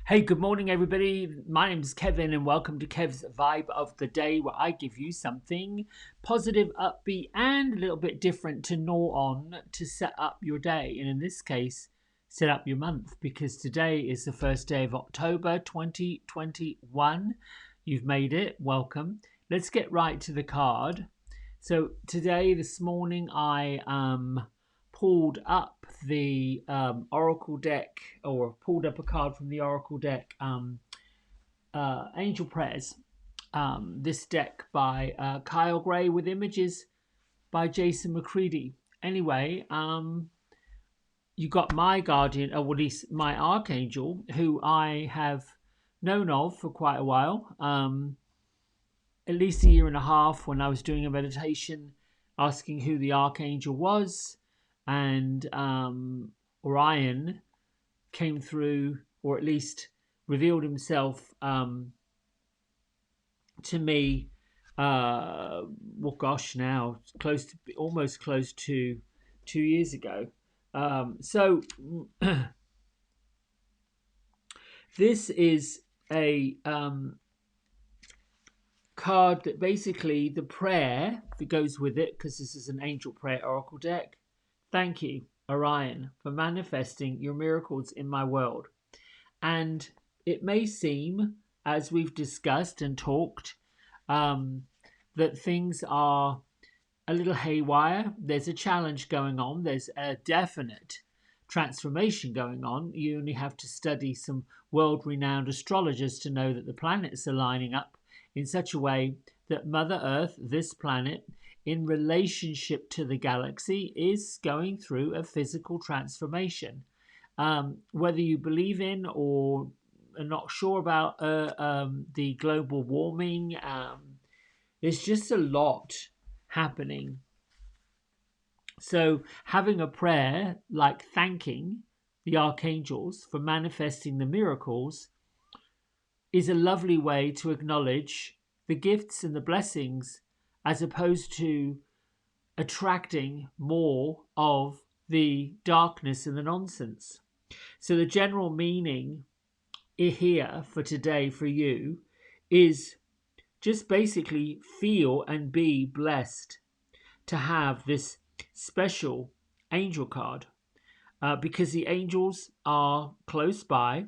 Hey, good morning, everybody. My name is Kevin, and welcome to Kev's Vibe of the Day, where I give you something positive, upbeat, and a little bit different to gnaw on to set up your day. And in this case, set up your month, because today is the first day of October 2021. You've made it. Welcome. Let's get right to the card. So, this morning, I pulled up the Oracle deck, or pulled up a card from the Oracle deck, Angel Prayers. This deck by Kyle Gray with images by Jason McCready. Anyway, you got my guardian, or at least my archangel, who I have known of for quite a while, at least a year and a half, when I was doing a meditation asking who the archangel was. And Orion came through, or at least revealed himself to me. Now almost close to 2 years ago. So this is a card that basically the prayer that goes with it, because this is an angel prayer oracle deck. Thank you, Orion, for manifesting your miracles in my world. And it may seem, as we've discussed and talked, that things are a little haywire. There's a challenge going on. There's a definite transformation going on. You only have to study some world-renowned astrologers to know that the planets are lining up in such a way that Mother Earth, this planet, in relationship to the galaxy, is going through a physical transformation. Whether you believe in or are not sure about the global warming, there's just a lot happening. So having a prayer like thanking the archangels for manifesting the miracles is a lovely way to acknowledge the gifts and the blessings, as opposed to attracting more of the darkness and the nonsense. So the general meaning here for today for you is just basically feel and be blessed to have this special angel card, because the angels are close by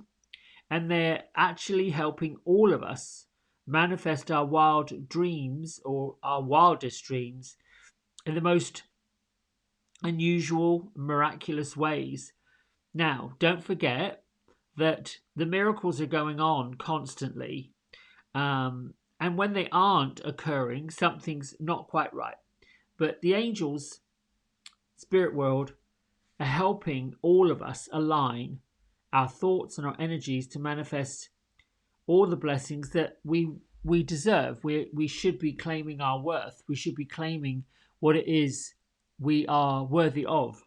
and they're actually helping all of us manifest our wild dreams, or our wildest dreams, in the most unusual, miraculous ways. Now, don't forget that the miracles are going on constantly. And when they aren't occurring, something's not quite right. But the angels, spirit world, are helping all of us align our thoughts and our energies to manifest all the blessings that we deserve. We should be claiming our worth. We should be claiming what it is we are worthy of.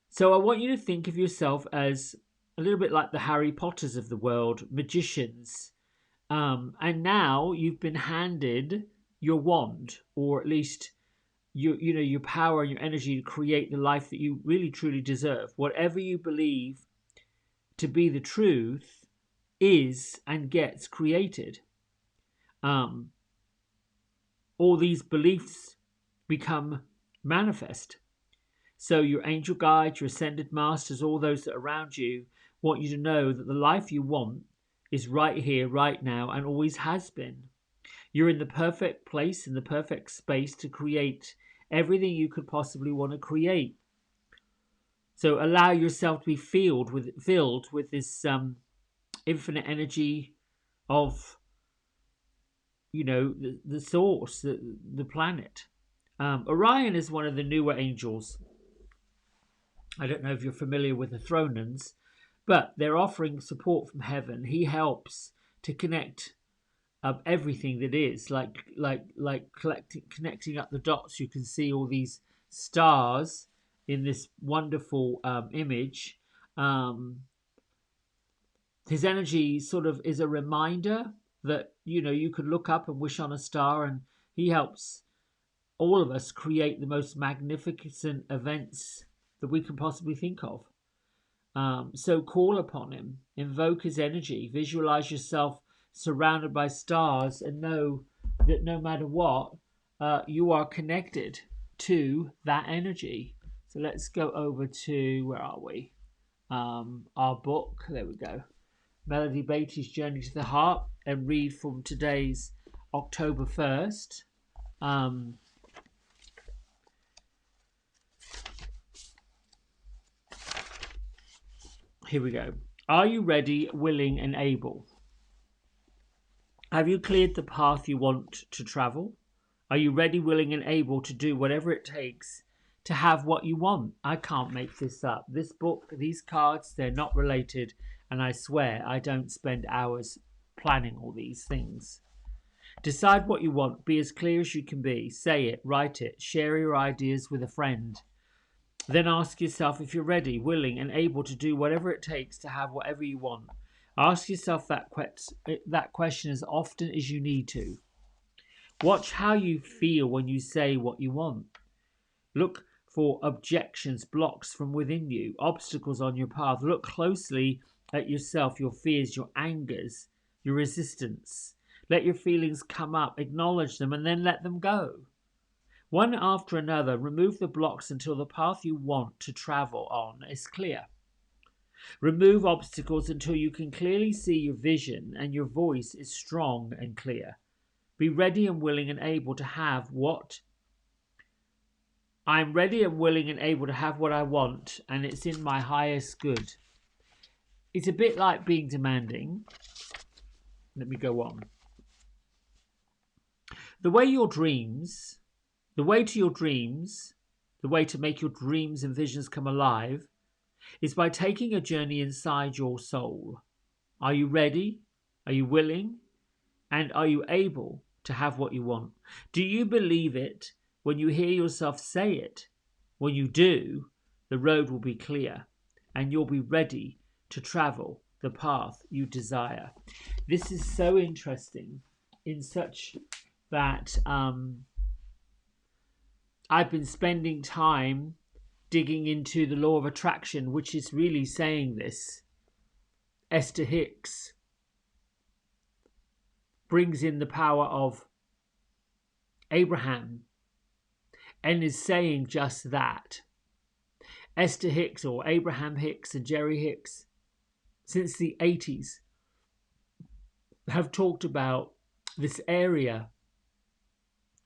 So I want you to think of yourself as a little bit like the Harry Potters of the world, magicians. And now you've been handed your wand, or at least your power and your energy to create the life that you really truly deserve. Whatever you believe to be the truth is and gets created. All these beliefs become manifest. So your angel guides, your ascended masters, all those that are around you want you to know that the life you want is right here, right now, and always has been. You're in the perfect place, in the perfect space to create everything you could possibly want to create. So allow yourself to be filled with this infinite energy of, the source, the planet. Orion is one of the newer angels. I don't know if you're familiar with the Thronans, but they're offering support from heaven. He helps to connect everything that is, like connecting up the dots. You can see all these stars in this wonderful image. His energy sort of is a reminder that you could look up and wish on a star, and he helps all of us create the most magnificent events that we can possibly think of. So call upon him, invoke his energy, visualize yourself surrounded by stars, and know that no matter what, you are connected to that energy. So let's go over to, where are we? Our book. There we go. Melody Beatty's Journey to the Heart, and read from today's October 1st. Here we go. Are you ready, willing, and able? Have you cleared the path you want to travel? Are you ready, willing, and able to do whatever it takes to have what you want? I can't make this up. This book, these cards, they're not related, and I swear I don't spend hours planning all these things. Decide what you want. Be as clear as you can be. Say it, write it, share your ideas with a friend. Then ask yourself if you're ready, willing, and able to do whatever it takes to have whatever you want. Ask yourself that question as often as you need to. Watch how you feel when you say what you want. Look for objections, blocks from within you, obstacles on your path. Look closely at yourself, your fears, your angers, your resistance. Let your feelings come up, acknowledge them, and then let them go. One after another, remove the blocks until the path you want to travel on is clear. Remove obstacles until you can clearly see your vision and your voice is strong and clear. Be ready and willing and able to have what I'm ready and willing and able to have what I want, and it's in my highest good. It's a bit like being demanding. Let me go on. The way to your dreams, the way to make your dreams and visions come alive is by taking a journey inside your soul. Are you ready? Are you willing? And are you able to have what you want? Do you believe it when you hear yourself say it? When you do, the road will be clear and you'll be ready to travel the path you desire. This is so interesting in such that I've been spending time digging into the law of attraction, which is really saying this. Esther Hicks brings in the power of Abraham and is saying just that. Esther Hicks, or Abraham Hicks, and Jerry Hicks, since the 80s, have talked about this area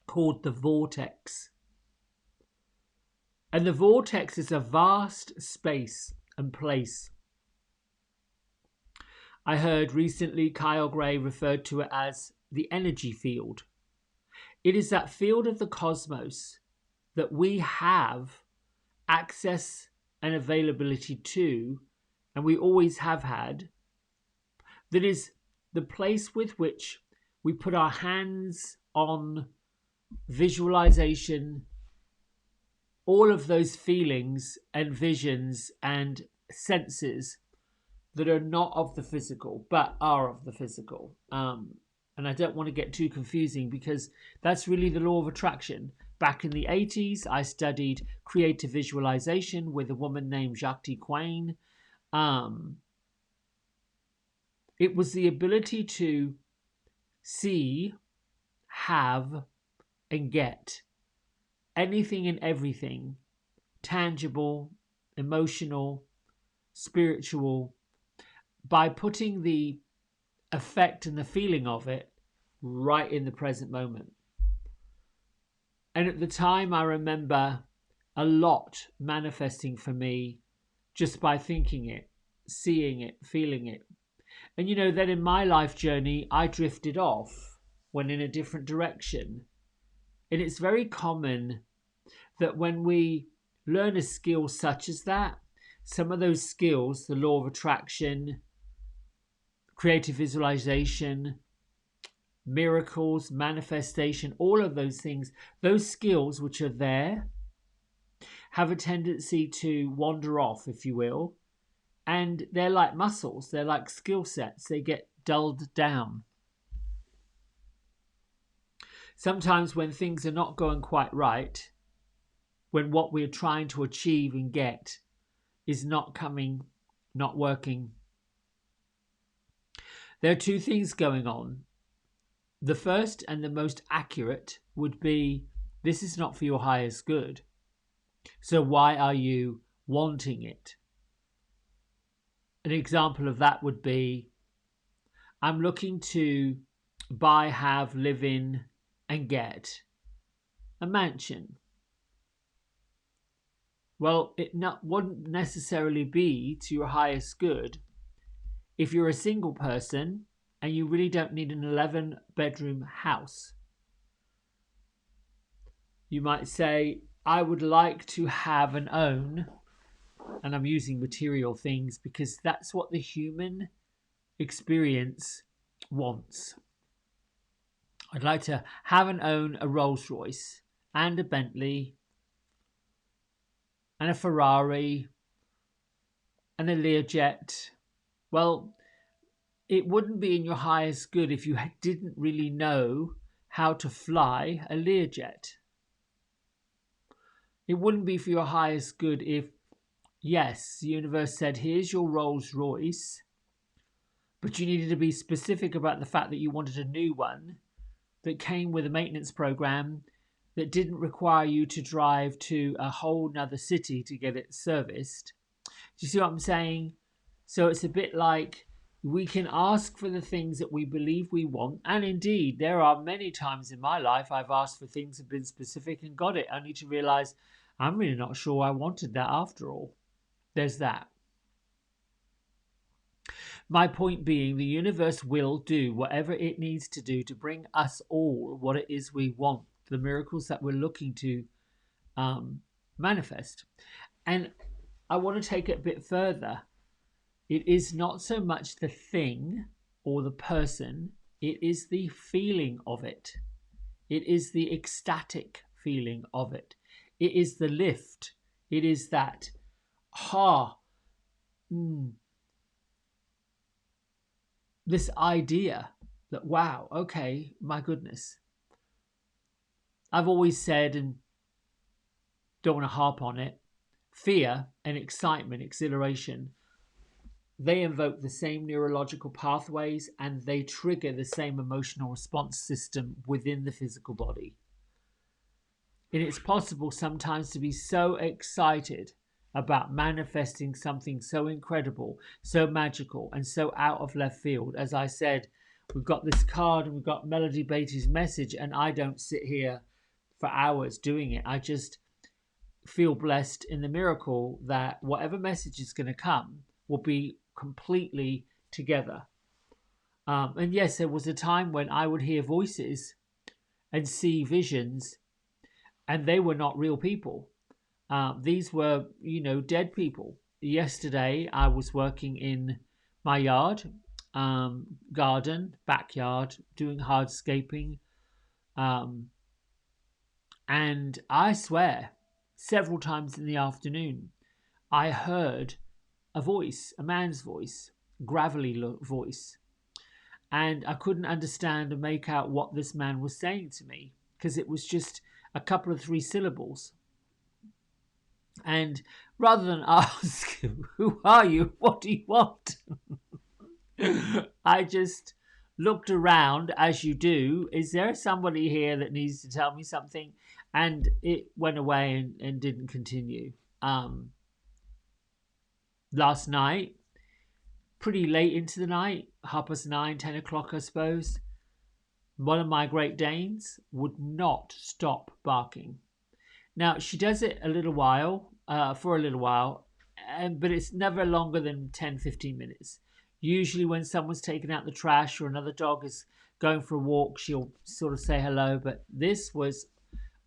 called the vortex. And the vortex is a vast space and place. I heard recently Kyle Gray referred to it as the energy field. It is that field of the cosmos that we have access and availability to, and we always have had, that is the place with which we put our hands on visualization, all of those feelings and visions and senses that are not of the physical but are of the physical. And I don't want to get too confusing because that's really the law of attraction. Back in the 80s, I studied creative visualization with a woman named Jacques Quain. It was the ability to see, have, and get anything and everything, tangible, emotional, spiritual, by putting the effect and the feeling of it right in the present moment. And at the time, I remember a lot manifesting for me just by thinking it, seeing it, feeling it. And you know, then in my life journey, I drifted off, went in a different direction. And it's very common that when we learn a skill such as that, some of those skills, the law of attraction, creative visualization, miracles, manifestation, all of those things, those skills which are there have a tendency to wander off, if you will. And they're like muscles, they're like skill sets, they get dulled down. Sometimes when things are not going quite right, when what we're trying to achieve and get is not coming not working. There are two things going on. The first and the most accurate would be this is not for your highest good. So why are you wanting it? An example of that would be I'm looking to buy, have, live in, and get a mansion. Well, wouldn't necessarily be to your highest good if you're a single person and you really don't need an 11-bedroom house. You might say, I would like to have and own, and I'm using material things because that's what the human experience wants. I'd like to have and own a Rolls Royce and a Bentley and a Ferrari and a Learjet. Well, it wouldn't be in your highest good if you didn't really know how to fly a Learjet. It wouldn't be for your highest good if, yes, the universe said, here's your Rolls Royce, but you needed to be specific about the fact that you wanted a new one that came with a maintenance program that didn't require you to drive to a whole nother city to get it serviced. Do you see what I'm saying? So it's a bit like we can ask for the things that we believe we want. And indeed, there are many times in my life I've asked for things, have been specific and got it, only to realize I'm really not sure I wanted that after all. There's that. My point being, the universe will do whatever it needs to do to bring us all what it is we want, the miracles that we're looking to manifest. And I want to take it a bit further. It is not so much the thing or the person, it is the feeling of it. It is the ecstatic feeling of it. It is the lift. It is that, this idea that, wow, okay, my goodness. I've always said, and don't want to harp on it, fear and excitement, exhilaration, they invoke the same neurological pathways and they trigger the same emotional response system within the physical body. And it's possible sometimes to be so excited about manifesting something so incredible, so magical, and so out of left field. As I said, we've got this card and we've got Melody Beatty's message, and I don't sit here for hours doing it. I just feel blessed in the miracle that whatever message is going to come will be completely together. And yes, there was a time when I would hear voices and see visions, and they were not real people. These were, dead people. Yesterday, I was working in my yard, garden, backyard, doing hardscaping. And I swear, several times in the afternoon, I heard a voice, a man's voice, gravelly voice. And I couldn't understand and make out what this man was saying to me because it was just a couple of 3 syllables. And rather than ask, who are you? What do you want? I just looked around, as you do. Is there somebody here that needs to tell me something? And it went away and didn't continue. Last night, pretty late into the night, 9:30, 10 o'clock, I suppose, one of my Great Danes would not stop barking. Now, she does it for a little while, but it's never longer than 10-15 minutes. Usually when someone's taken out the trash or another dog is going for a walk, she'll sort of say hello, but this was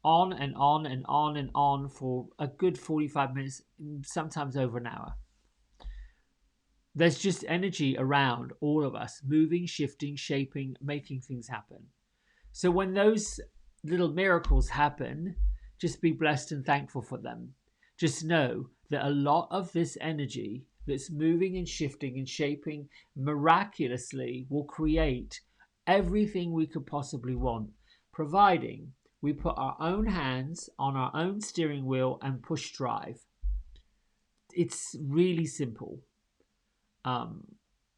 on and on and on and on for a good 45 minutes, sometimes over an hour. There's just energy around all of us, moving, shifting, shaping, making things happen. So when those little miracles happen, just be blessed and thankful for them. Just know that a lot of this energy that's moving and shifting and shaping miraculously will create everything we could possibly want, providing we put our own hands on our own steering wheel and push drive. It's really simple. Um,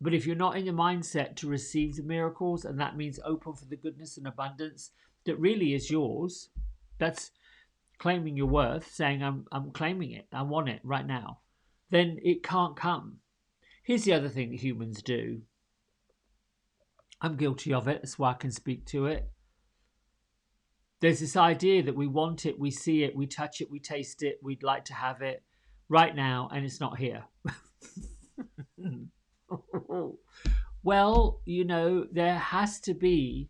but if you're not in the mindset to receive the miracles, and that means open for the goodness and abundance that really is yours, that's claiming your worth, saying I'm claiming it, I want it right now, then it can't come. Here's the other thing that humans do. I'm guilty of it, that's why I can speak to it. There's this idea that we want it, we see it, we touch it, we taste it, we'd like to have it right now, and it's not here. Well, there has to be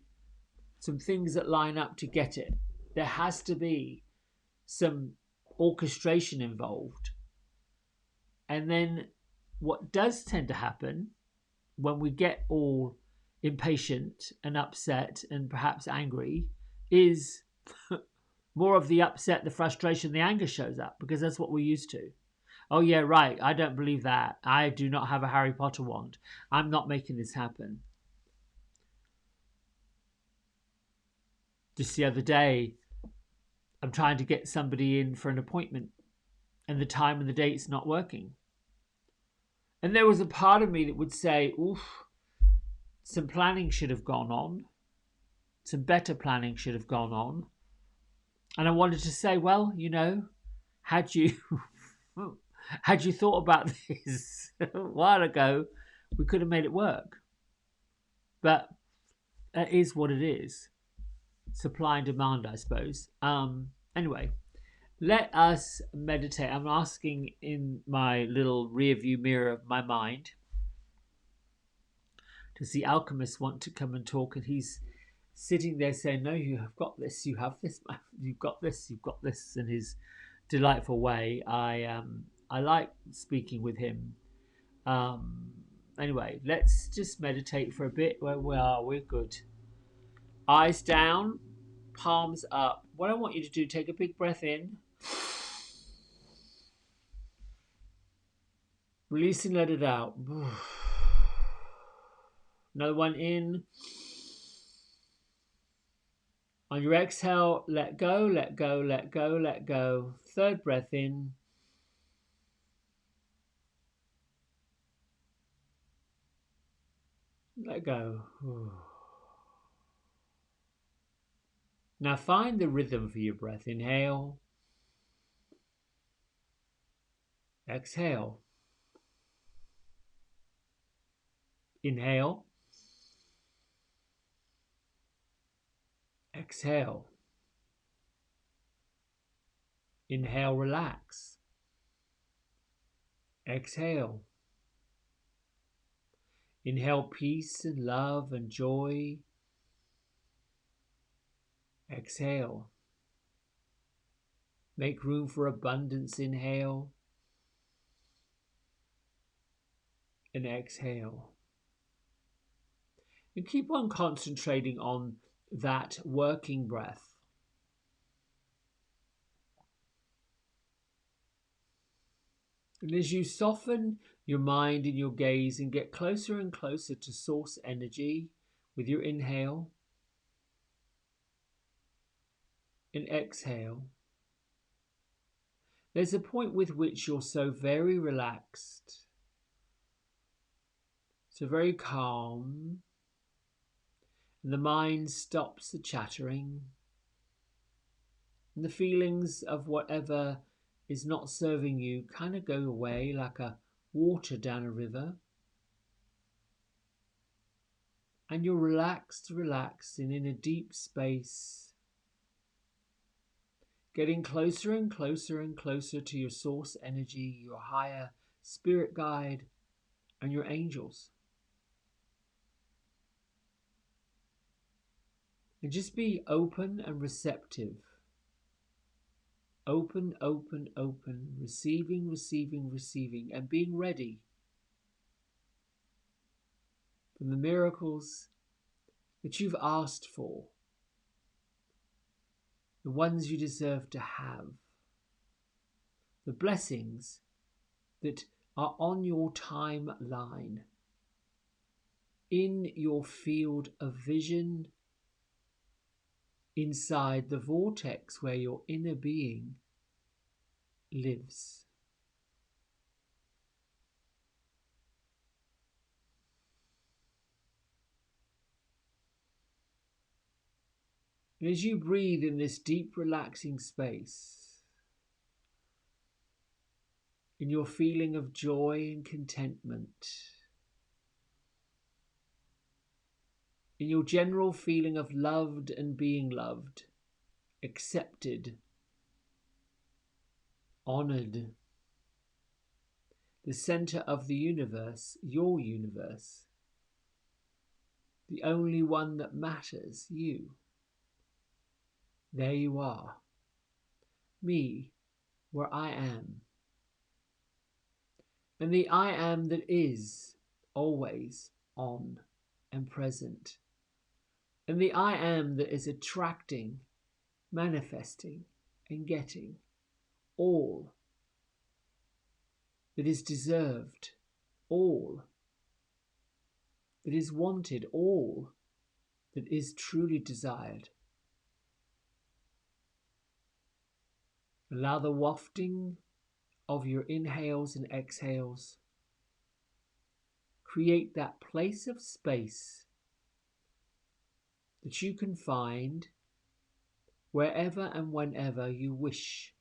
some things that line up to get it. There has to be some orchestration involved. And then what does tend to happen when we get all impatient and upset and perhaps angry is more of the upset, the frustration, the anger shows up, because that's what we're used to. Oh, yeah, right. I don't believe that. I do not have a Harry Potter wand. I'm not making this happen. Just the other day, I'm trying to get somebody in for an appointment, and the time and the date's not working. And there was a part of me that would say, oof, some planning should have gone on. Some better planning should have gone on. And I wanted to say, well, had you had you thought about this a while ago, we could have made it work. But it is what it is. Supply and demand, I suppose. Anyway, let us meditate. I'm asking in my little rear view mirror of my mind, does the alchemist want to come and talk? And he's sitting there saying, no, you have got this, you have this, you've got this, you've got this, in his delightful way. I like speaking with him. Anyway, let's just meditate for a bit. Where we are, we're good. Eyes down, palms up. What I want you to do, take a big breath in. Release and let it out. Another one in. On your exhale, let go, let go, let go, let go. Third breath in. Let go. Now find the rhythm for your breath. Inhale. Exhale. Inhale. Exhale. Inhale, relax. Exhale. Inhale, peace and love and joy. Exhale. Make room for abundance. Inhale. And exhale. And keep on concentrating on that working breath. And as you soften your mind and your gaze and get closer and closer to source energy with your inhale and exhale, there's a point with which you're so very relaxed, so very calm, and the mind stops the chattering, and the feelings of whatever is not serving you kind of go away like a water down a river. And you're relaxed and in a deep space, getting closer and closer and closer to your source energy, your higher spirit guide, and your angels. And just be open and receptive. Open, open, open, receiving, receiving, receiving, and being ready for the miracles that you've asked for, the ones you deserve to have, the blessings that are on your timeline, in your field of vision, inside the vortex where your inner being lives. And as you breathe in this deep, relaxing space, in your feeling of joy and contentment, in your general feeling of loved and being loved, accepted, honored, the center of the universe, your universe, the only one that matters, you. There you are, me, where I am. And the I am that is always on and present. And the I am that is attracting, manifesting, and getting all that is deserved, all that is wanted, all that is truly desired. Allow the wafting of your inhales and exhales create that place of space that you can find wherever and whenever you wish.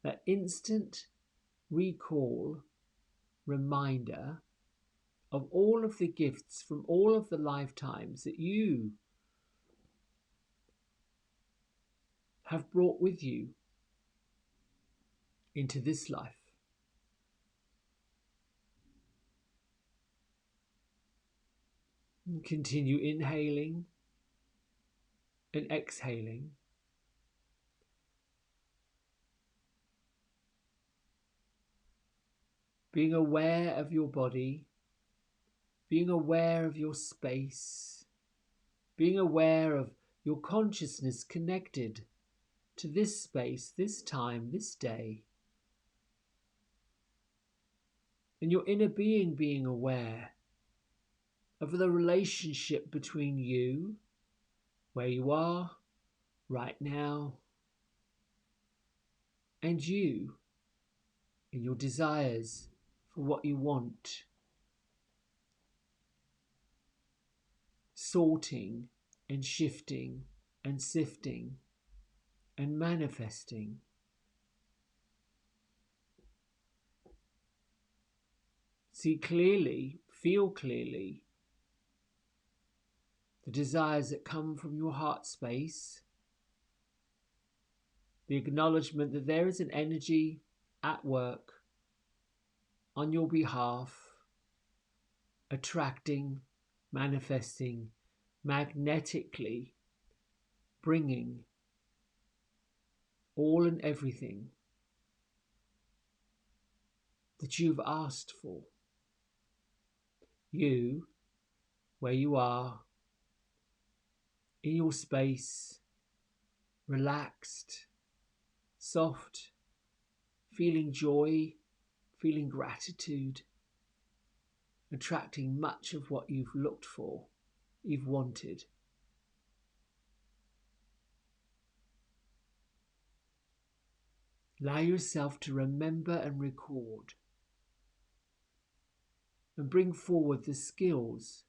That instant recall, reminder of all of the gifts from all of the lifetimes that you have brought with you into this life. And continue inhaling and exhaling. Being aware of your body, being aware of your space, being aware of your consciousness connected to this space, this time, this day. And your inner being aware of the relationship between you, where you are right now, and you, and your desires for what you want. Sorting and shifting and sifting and manifesting. See clearly, feel clearly the desires that come from your heart space, the acknowledgement that there is an energy at work on your behalf, attracting, manifesting, magnetically bringing all and everything that you've asked for. You, where you are, in your space, relaxed, soft, feeling joy, feeling gratitude, attracting much of what you've looked for, you've wanted. Allow yourself to remember and record and bring forward the skills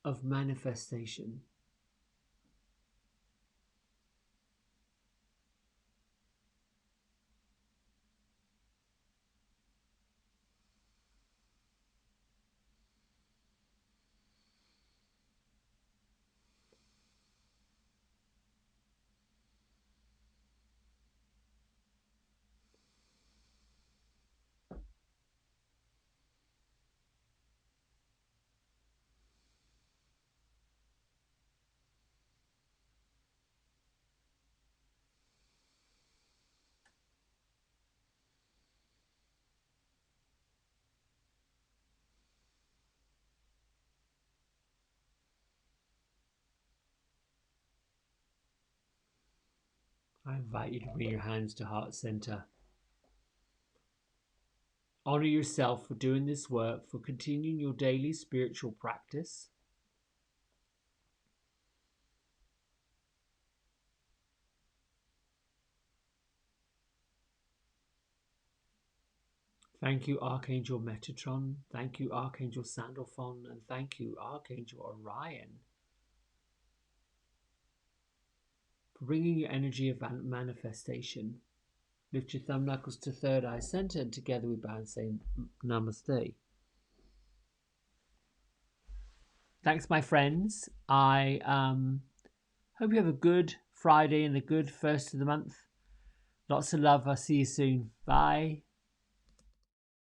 of manifestation. I invite you to bring your hands to heart center. Honor yourself for doing this work, for continuing your daily spiritual practice. Thank you, Archangel Metatron. Thank you, Archangel Sandalphon. And thank you, Archangel Orion, for bringing your energy of manifestation. Lift your thumb knuckles to third eye center, and together we bow and say Namaste. Thanks, my friends. I hope you have a good Friday and a good first of the month. Lots of love. I'll see you soon. Bye.